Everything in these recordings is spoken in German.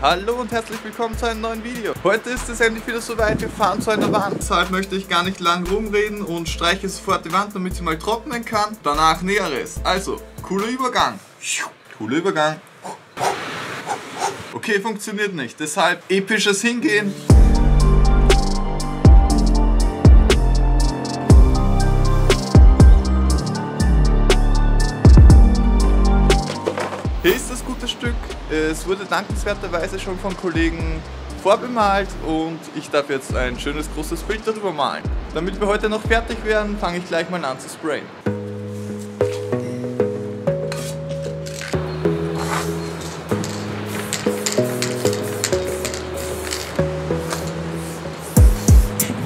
Hallo und herzlich willkommen zu einem neuen Video. Heute ist es endlich wieder soweit, wir fahren zu einer Wand. Deshalb möchte ich gar nicht lang rumreden und streiche sofort die Wand, damit sie mal trocknen kann. Danach Näheres. Also, cooler Übergang. Cooler Übergang. Okay, funktioniert nicht. Deshalb episches Hingehen. Hier ist das gute Stück. Es wurde dankenswerterweise schon von Kollegen vorbemalt und ich darf jetzt ein schönes großes Bild darüber malen. Damit wir heute noch fertig werden, fange ich gleich mal an zu sprayen.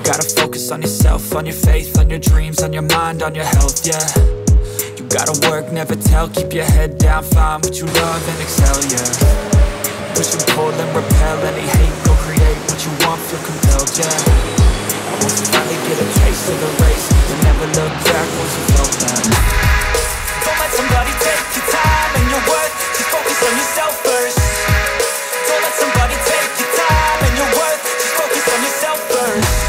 Gotta focus on yourself, on your faith, on your dreams, on your mind, on your health, yeah. Gotta work, never tell, keep your head down, find what you love and excel, yeah. Push and pull and repel any hate, go create what you want, feel compelled, yeah. I want to finally get a taste of the race, and never look back once you felt that. Don't let somebody take your time and your worth, just focus on yourself first. Don't let somebody take your time and your worth, just focus on yourself first.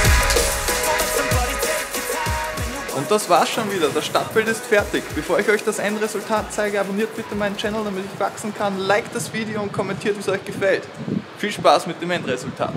Und das war's schon wieder, das Stadtbild ist fertig. Bevor ich euch das Endresultat zeige, abonniert bitte meinen Channel, damit ich wachsen kann, liked das Video und kommentiert, wie es euch gefällt. Viel Spaß mit dem Endresultat.